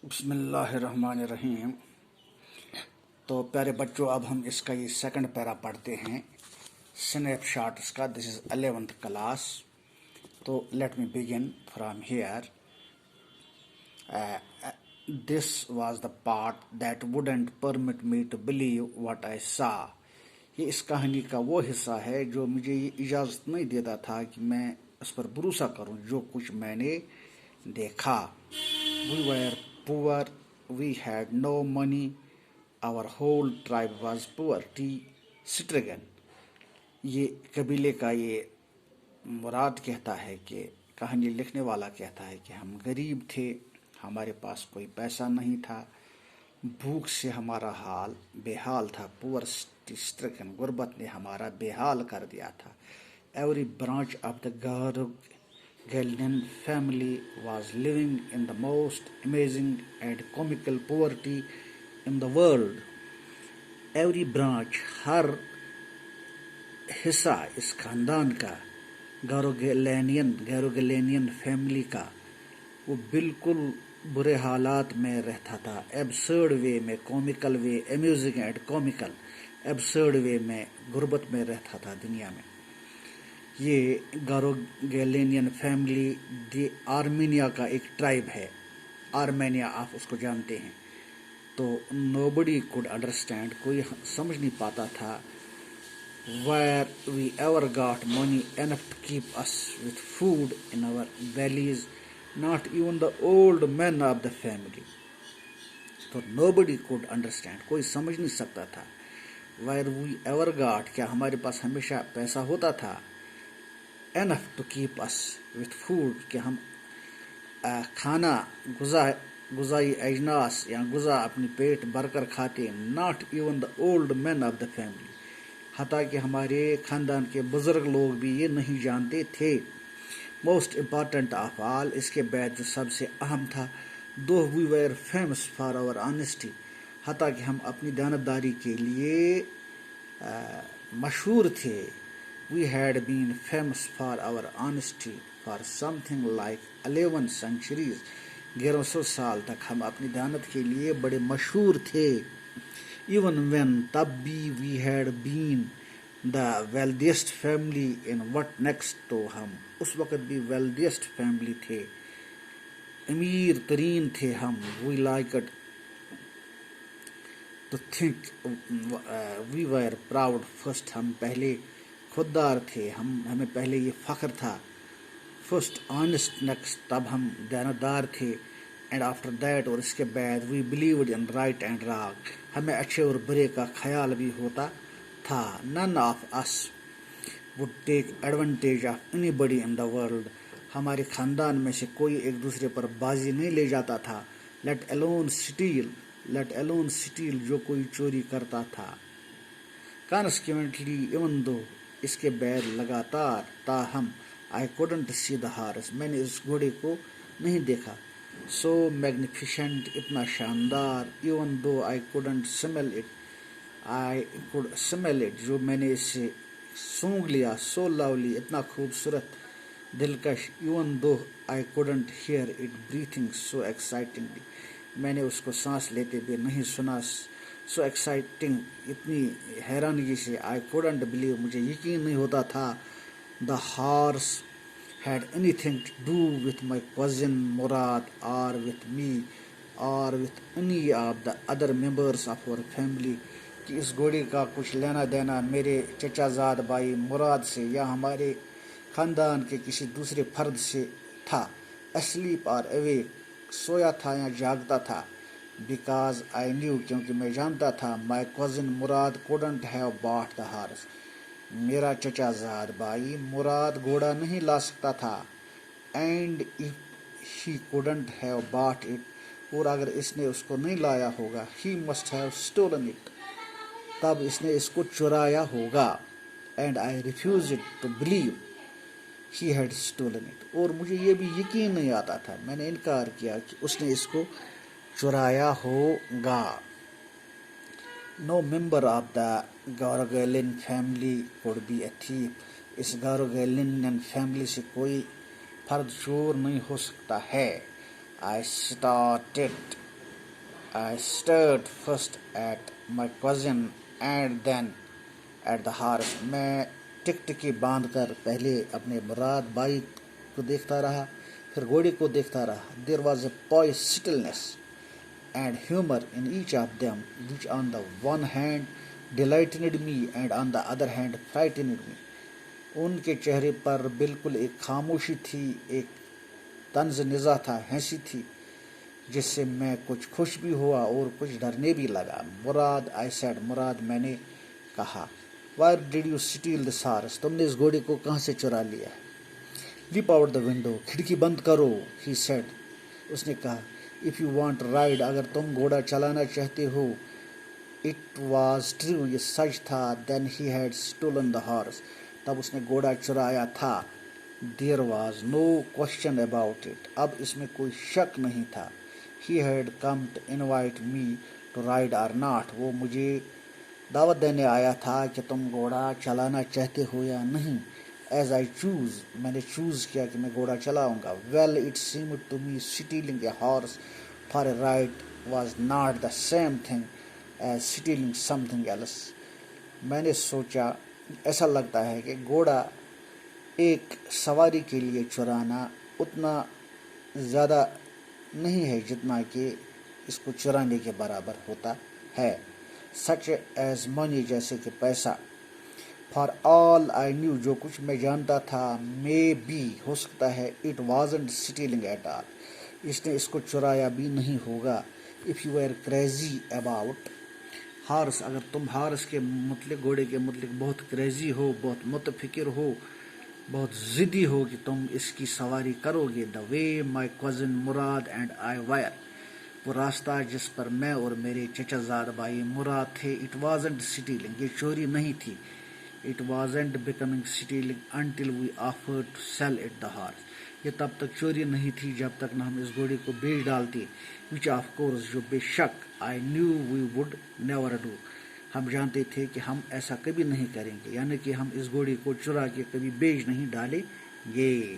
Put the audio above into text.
बिस्मिल्लाहिर्रहमानिर्रहीम। तो प्यारे बच्चों, अब हम इसका ये सेकंड पैरा पढ़ते हैं, स्नैपशॉट इसका। This is 11th class. तो let me begin from here. This was the part that wouldn't permit me to believe what I saw. ये इस कहानी का वो हिस्सा है जो मुझे ये इजाज़त नहीं देता था कि मैं उस पर भरोसा करूं जो कुछ मैंने देखा। We were poor, we had no money, our whole tribe was poverty stricken। ये कबीले का ये मुराद कहता है कि कहानी लिखने वाला कहता है कि हम गरीब थे, हमारे पास कोई पैसा नहीं था, भूख से हमारा हाल बेहाल था। पुअर्टी स्ट्रिकन, गुर्बत ने हमारा बेहाल कर दिया था। Every branch of the Gallian family was living in the most amazing and comical poverty in the world। Every branch, हर हिस्सा इस खानदान का, गैरोगेलेनियन फैमिली का, वो बिल्कुल बुरे हालात में रहता था। एब्सर्ड वे में, comical way, amusing and comical. Absurd way में गुर्बत में रहता था दुनिया में। ये गारोगेलेनियन फैमिली दी आर्मीनिया का एक ट्राइब है। आर्मेनिया आप उसको जानते हैं। तो नोबडी कुड अंडरस्टैंड, कोई समझ नहीं पाता था। Where we ever got money enough to keep us with food in our valleys, not even the old man of the family. तो नोबडी कुड अंडरस्टैंड, कोई समझ नहीं सकता था। वेयर वी एवर गॉट, क्या हमारे पास हमेशा पैसा होता था। Enough to keep us with food, कि हम खाना गुजाई अजनास या गुजा अपनी पेट भरकर खाते। Not even the old man of the family, हता कि हमारे खानदान के बुजुर्ग लोग भी ये नहीं जानते थे। मोस्ट इम्पॉर्टेंट ऑफ ऑल, इसके बाद जो सबसे अहम था, though we were famous for our honesty, हता कि हम अपनी दानतदारी के लिए मशहूर थे। We had been famous for our honesty for something like 11 centuries। 1100 साल तक हम अपनी दानत के लिए बड़े मशहूर थे। Even when, तब भी, we had been the wealthiest family in what next, तो हम उस वक़्त भी wealthiest family थे, अमीर तरीन थे हम। We liked to think we were proud first, हम पहले खुददार थे, हमें पहले ये फ़ख्र था। फर्स्ट ऑनेस्ट, नेक्स्ट, तब हम दानतदार थे। एंड आफ्टर दैट, और इसके बाद, we believed in right and wrong, हमें अच्छे और बुरे का ख्याल भी होता था। None of us would take advantage of anybody in the world, हमारे ख़ानदान में से कोई एक दूसरे पर बाजी नहीं ले जाता था। लेट अलोन स्टील, जो कोई चोरी करता था। कॉन्सिक्वेंटली, इवन दो, इसके बाद, लगातार, ताहम, I couldn't see the horse, मैंने इस घोड़े को नहीं देखा। सो मैग्निफिसेंट, इतना शानदार। Even though I couldn't smell it, I could smell it, जो मैंने इसे सूंघ लिया। सो लवली, इतना खूबसूरत, दिलकश। Even though I couldn't hear it breathing so excitingly, मैंने उसको सांस लेते हुए नहीं सुना। सो एक्साइटिंग, इतनी हैरानगी से। आई कुडंट बिलीव, मुझे यकीन नहीं होता था। The horse had anything to do with my cousin Mourad, और विथ मी, और with any of the other members of our family, कि इस घोड़े का कुछ लेना देना मेरे चचाजाद भाई मुराद से या हमारे ख़ानदान के किसी दूसरे फर्द से था। अस्लीप और अवेक, सोया था या जागता था। बिकॉज आई न्यू, क्योंकि मैं जानता था। My cousin Murad couldn't have bought the horse, मेरा चचाजाद भाई मुराद घोड़ा नहीं ला सकता था। And if he couldn't have bought it, और अगर इसने उसको नहीं लाया होगा, he must have stolen it, तब इसने इसको चुराया होगा। And I refuse it to believe he had stolen it, और मुझे ये भी यकीन नहीं आता था, मैंने इनकार किया कि उसने इसको चुराया होगा। No member of the Garoghlanian family could be a thief, इस गारोगेलियन फैमिली से कोई फर्द चोर नहीं हो सकता है। I started I stared first at my cousin and then at the horse. میں ٹکٹکی باندھ کر پہلے اپنے مراد بھائی کو دیکھتا رہا پھر گھوڑے کو دیکھتا رہا. There was a poised stillness and humor in each of them, which on the one hand delighted me and on the other hand frightened me. ان کے چہرے پر بالکل ایک خاموشی تھی، ایک طنز نظر تھا، ہنسی تھی جس سے میں کچھ خوش بھی ہوا اور کچھ ڈرنے بھی لگا. مراد I said, مراد میں نے کہا. Where did you steal this horse? تم نے اس گھوڑے کو کہاں سے چرا لیا؟ Leap out the window. کھڑکی بند کرو. He said. اس نے کہا. If you want to ride, اگر تم گھوڑا چلانا چاہتے ہو. It was true. یہ سچ تھا. Then he had stolen the horse. تب اس نے گھوڑا چرایا تھا. There was no question about it. اب اس میں کوئی شک نہیں تھا. He had come to invite me to ride or not. وہ مجھے دعوت دینے آیا تھا کہ تم گھوڑا چلانا چاہتے ہو یا نہیں. As I choose, میں نے چوز کیا کہ میں گھوڑا چلاؤں گا. Well, it seemed to me stealing a horse for a ride was not the same thing as stealing something else. میں نے سوچا ایسا لگتا ہے کہ گھوڑا ایک سواری کے لیے چرانا اتنا زیادہ نہیں ہے جتنا کہ اس کو چرانے کے برابر ہوتا ہے. Such as money, جیسے کہ پیسہ. For all I knew, جو کچھ میں جانتا تھا, may be, ہو سکتا ہے, it wasn't stealing at all. اس نے اس کو چرایا بھی نہیں ہوگا. If you were crazy about horse, اگر تم ہارس کے متعلق گھوڑے کے متعلق بہت کریزی ہو, بہت متفکر ہو, بہت ضدی ہو کہ تم اس کی سواری کرو گے. The way my cousin Murad and I were, وہ راستہ جس پر میں اور میرے چچا زاد بھائی مراد تھے. It wasn't stealing, یہ چوری نہیں تھی. It wasn't becoming stealing until we offered to sell it the horse. یہ تب تک چوری نہیں تھی جب تک نہ ہم اس گھوڑے کو بیچ ڈالتے. Which of course, جو بے شک, I knew we would never do. ہم جانتے تھے کہ ہم ایسا کبھی نہیں کریں گے, یعنی کہ ہم اس گھوڑے کو چرا کے کبھی بیچ نہیں ڈالیں گے.